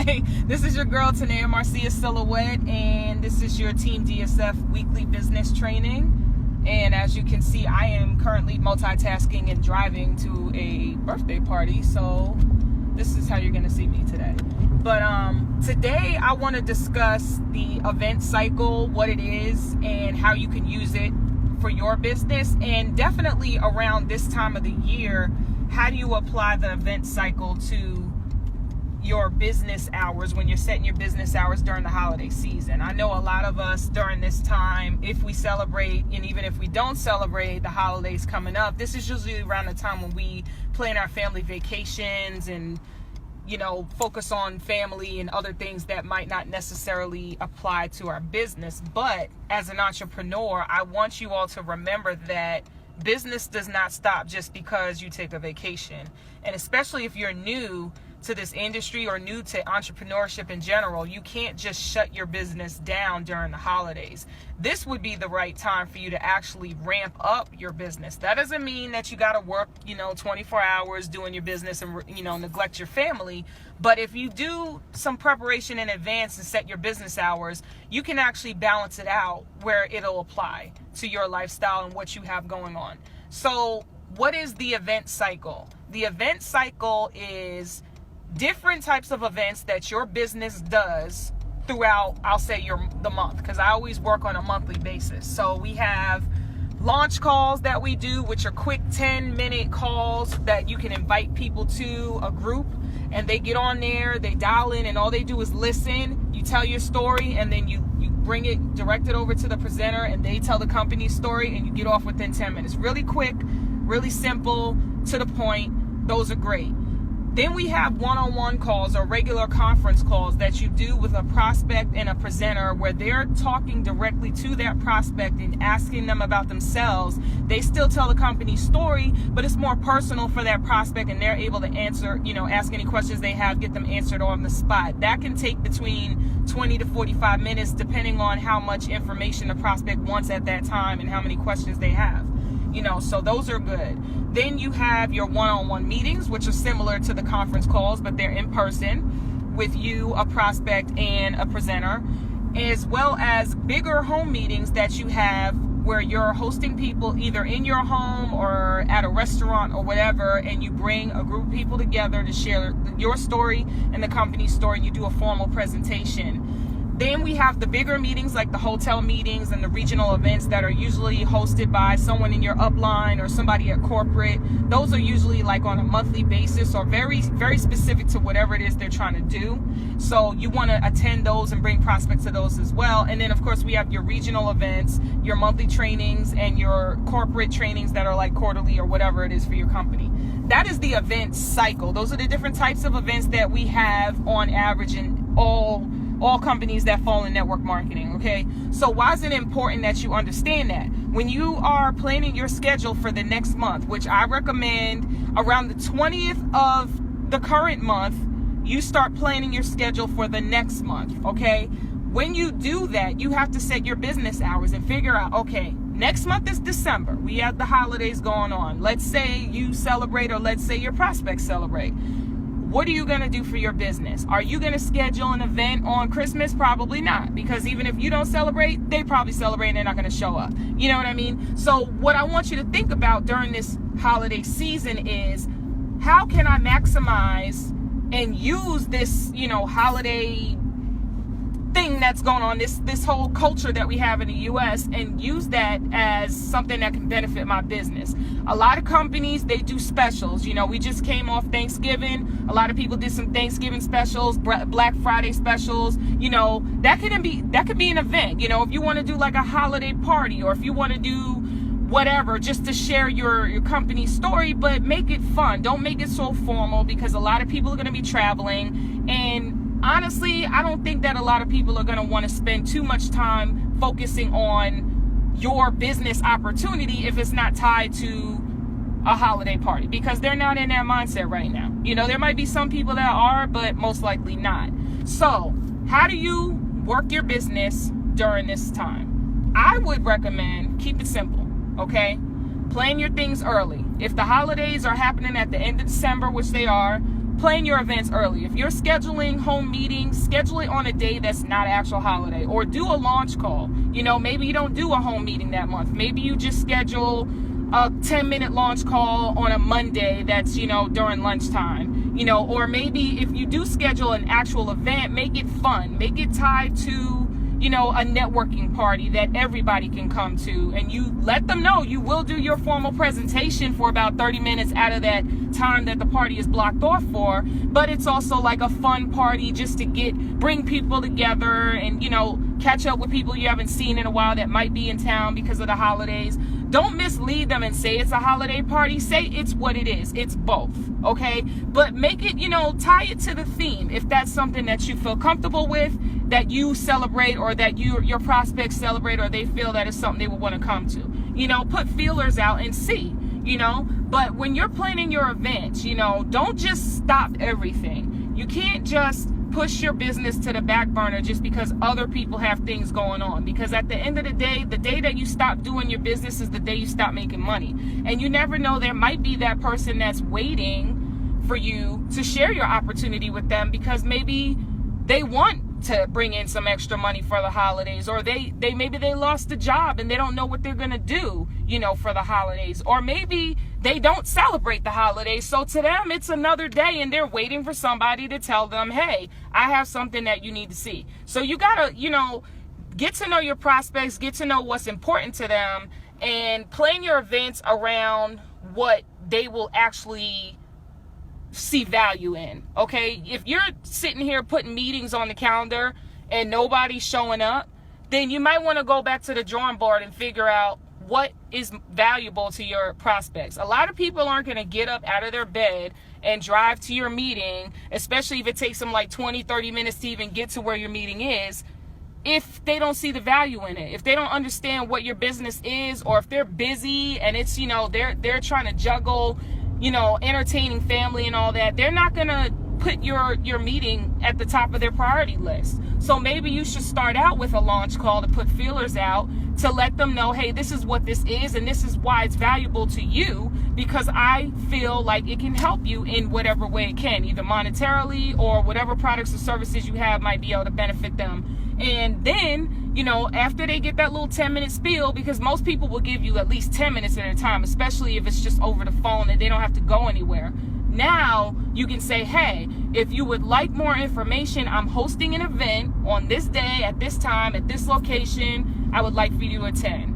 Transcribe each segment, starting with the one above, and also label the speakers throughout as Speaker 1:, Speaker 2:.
Speaker 1: okay? This is your girl, Tanaya-Marcia Silhouette, and this is your Team DSF weekly business training. And as you can see, I am currently multitasking and driving to a birthday party, so this is how you're gonna see me today. But today I want to discuss the event cycle, what it is, and how you can use it for your business. And definitely around this time of the year, how do you apply the event cycle to your business hours when you're setting your business hours during the holiday season? I know a lot of us during this time, if we celebrate, and even if we don't celebrate the holidays coming up, this is usually around the time when we plan our family vacations and focus on family and other things that might not necessarily apply to our business. But as an entrepreneur, I want you all to remember that business does not stop just because you take a vacation. And especially if you're new to this industry or new to entrepreneurship in general, you can't just shut your business down during the holidays. This would be the right time for you to actually ramp up your business. That doesn't mean that you got to work, 24 hours doing your business and, neglect your family. But if you do some preparation in advance and set your business hours, you can actually balance it out where it'll apply to your lifestyle and what you have going on. So what is the event cycle? The event cycle is different types of events that your business does throughout, I'll say the month, because I always work on a monthly basis. So we have launch calls that we do, which are quick 10-minute calls that you can invite people to a group, and they get on there, they dial in, and all they do is listen. You tell your story, and then you bring it, direct it over to the presenter, and they tell the company's story, and you get off within 10 minutes. Really quick, really simple, to the point. Those are great. Then we have one-on-one calls or regular conference calls that you do with a prospect and a presenter, where they're talking directly to that prospect and asking them about themselves. They still tell the company's story, but it's more personal for that prospect, and they're able to answer, ask any questions they have, get them answered on the spot. That can take between 20 to 45 minutes, depending on how much information the prospect wants at that time and how many questions they have. So those are good. Then you have your one-on-one meetings, which are similar to the conference calls, but they're in person with you, a prospect, and a presenter, as well as bigger home meetings that you have where you're hosting people either in your home or at a restaurant or whatever, and you bring a group of people together to share your story and the company's story, and you do a formal presentation. Then we have the bigger meetings, like the hotel meetings and the regional events that are usually hosted by someone in your upline or somebody at corporate. Those are usually like on a monthly basis or very, very specific to whatever it is they're trying to do. So you want to attend those and bring prospects to those as well. And then, of course, we have your regional events, your monthly trainings, and your corporate trainings that are like quarterly or whatever it is for your company. That is the event cycle. Those are the different types of events that we have on average in all companies that fall in network marketing, okay? So why is it important that you understand that? When you are planning your schedule for the next month, which I recommend around the 20th of the current month, you start planning your schedule for the next month, okay? When you do that, you have to set your business hours and figure out, okay, next month is December. We have the holidays going on. Let's say you celebrate, or let's say your prospects celebrate. What are you going to do for your business? Are you going to schedule an event on Christmas? Probably not, because even if you don't celebrate, they probably celebrate and they're not going to show up. You know what I mean? So what I want you to think about during this holiday season is, how can I maximize and use this, holiday thing that's going on, this whole culture that we have in the U.S., and use that as something that can benefit my business. A lot of companies, they do specials. We just came off Thanksgiving. A lot of people did some Thanksgiving specials, Black Friday specials. That could be an event. If you want to do like a holiday party, or if you want to do whatever, just to share your company's story, but make it fun. Don't make it so formal, because a lot of people are going to be traveling, and honestly, I don't think that a lot of people are going to want to spend too much time focusing on your business opportunity if it's not tied to a holiday party, because they're not in that mindset right now. There might be some people that are, but most likely not. So how do you work your business during this time? I would recommend keep it simple, okay? Plan your things early. If the holidays are happening at the end of December, which they are, plan your events early. If you're scheduling home meetings, schedule it on a day that's not an actual holiday, or do a launch call. Maybe you don't do a home meeting that month. Maybe you just schedule a 10-minute launch call on a Monday that's, during lunchtime, or maybe if you do schedule an actual event, make it fun, make it tied to, a networking party that everybody can come to, and you let them know you will do your formal presentation for about 30 minutes out of that time that the party is blocked off for, but it's also like a fun party just to bring people together and, catch up with people you haven't seen in a while that might be in town because of the holidays. Don't mislead them and say it's a holiday party. Say it's what it is. It's both, okay? But make it, tie it to the theme. If that's something that you feel comfortable with, that you celebrate, or that your prospects celebrate, or they feel that it's something they would want to come to. Put feelers out and see, But when you're planning your events, don't just stop everything. You can't just push your business to the back burner just because other people have things going on. Because at the end of the day that you stop doing your business is the day you stop making money. And you never know, there might be that person that's waiting for you to share your opportunity with them, because maybe they want to bring in some extra money for the holidays, or maybe they lost a job and they don't know what they're going to do, for the holidays, or maybe they don't celebrate the holidays. So to them, it's another day and they're waiting for somebody to tell them, hey, I have something that you need to see. So you got to, get to know your prospects, get to know what's important to them, and plan your events around what they will actually see value in, okay? If you're sitting here putting meetings on the calendar and nobody's showing up, then you might want to go back to the drawing board and figure out what is valuable to your prospects. A lot of people aren't going to get up out of their bed and drive to your meeting, especially if it takes them like 20-30 minutes to even get to where your meeting is, if they don't see the value in it, if they don't understand what your business is, or if they're busy and it's, they're trying to juggle, entertaining family and all that. They're not going to put your meeting at the top of their priority list. So maybe you should start out with a launch call to put feelers out, to let them know, hey, this is what this is, and this is why it's valuable to you, because I feel like it can help you in whatever way it can, either monetarily or whatever products or services you have might be able to benefit them. And then, after they get that little 10-minute spiel, because most people will give you at least 10 minutes at a time, especially if it's just over the phone and they don't have to go anywhere. Now you can say, hey, if you would like more information, I'm hosting an event on this day, at this time, at this location. I would like for you to attend.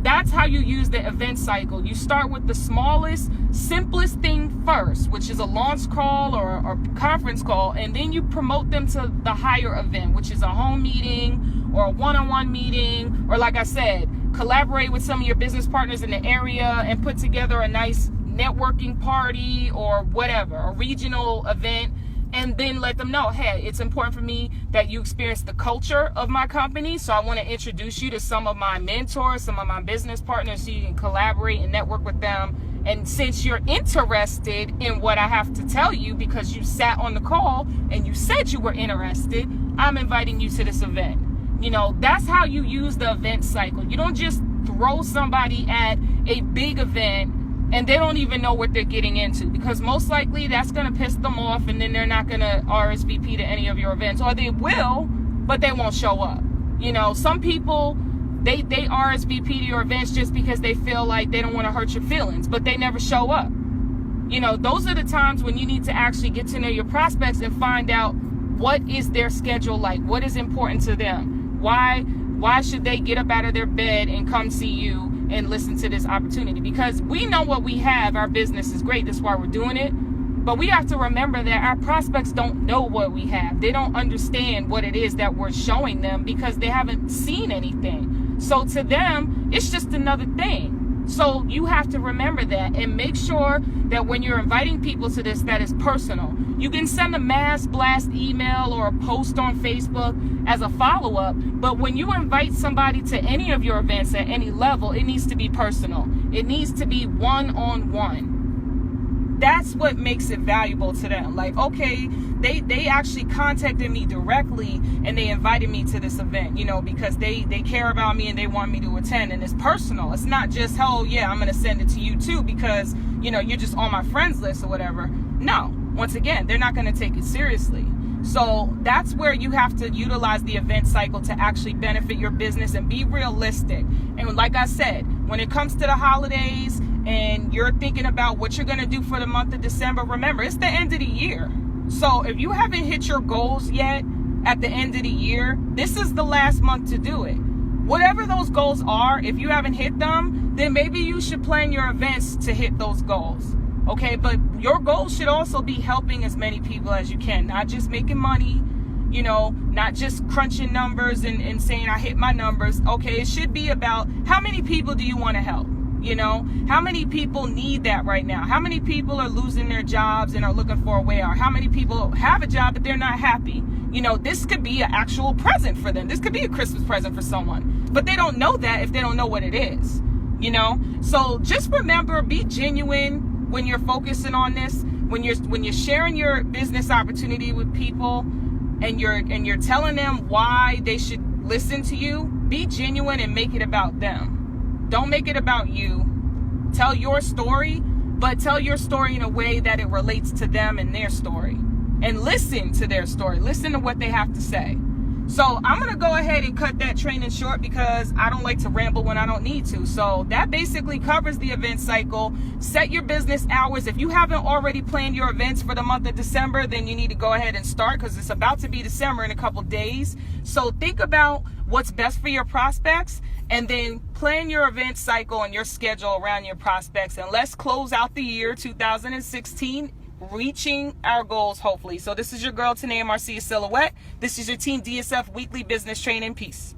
Speaker 1: That's how you use the event cycle. You start with the smallest, simplest thing first, which is a launch call or conference call, and then you promote them to the higher event, which is a home meeting or a one-on-one meeting, or like I said, collaborate with some of your business partners in the area and put together a nice networking party or whatever, a regional event, and then let them know, hey, it's important for me that you experience the culture of my company, so I want to introduce you to some of my mentors, some of my business partners, so you can collaborate and network with them. And since you're interested in what I have to tell you, because you sat on the call and you said you were interested, I'm inviting you to this event. That's how you use the event cycle. You don't just throw somebody at a big event and they don't even know what they're getting into, because most likely that's going to piss them off, and then they're not going to RSVP to any of your events, or they will, but they won't show up. Some people, they RSVP to your events just because they feel like they don't want to hurt your feelings, but they never show up. Those are the times when you need to actually get to know your prospects and find out what is their schedule like, what is important to them, why should they get up out of their bed and come see you and listen to this opportunity. Because we know what we have, our business is great, that's why we're doing it, but we have to remember that our prospects don't know what we have. They don't understand what it is that we're showing them, because they haven't seen anything. So to them, it's just another thing. So you have to remember that and make sure that when you're inviting people to this, that is personal. You can send a mass blast email or a post on Facebook as a follow-up, but when you invite somebody to any of your events at any level, it needs to be personal. It needs to be one-on-one. That's what makes it valuable to them. Like, okay, they actually contacted me directly and they invited me to this event, because they care about me and they want me to attend, and it's personal. It's not just, oh yeah, I'm going to send it to you too because, you're just on my friends list or whatever. No, once again, they're not going to take it seriously. So that's where you have to utilize the event cycle to actually benefit your business and be realistic. And like I said, when it comes to the holidays and you're thinking about what you're going to do for the month of December, remember, it's the end of the year. So if you haven't hit your goals yet at the end of the year, this is the last month to do it. Whatever those goals are, if you haven't hit them, then maybe you should plan your events to hit those goals. Okay, but your goal should also be helping as many people as you can, not just making money, you know, not just crunching numbers and saying I hit my numbers. Okay, it should be about how many people do you want to help? You know, how many people need that right now? How many people are losing their jobs and are looking for a way out? How many people have a job but they're not happy? You know, this could be an actual present for them. This could be a Christmas present for someone, but they don't know that if they don't know what it is, you know? So just remember, be genuine when you're focusing on this, when you're sharing your business opportunity with people and you're telling them why they should listen to you. Be genuine and make it about them. Don't make it about you. Tell your story, but tell your story in a way that it relates to them and their story. And listen to their story. Listen to what they have to say. So I'm going to go ahead and cut that training short because I don't like to ramble when I don't need to. So that basically covers the event cycle. Set your business hours. If you haven't already planned your events for the month of December, then you need to go ahead and start because it's about to be December in a couple days. So think about what's best for your prospects and then plan your event cycle and your schedule around your prospects. And let's close out the year 2016 reaching our goals, hopefully. So this is your girl, Tanaya-Marcia Silhouette. This is your Team DSF Weekly Business Training. Peace.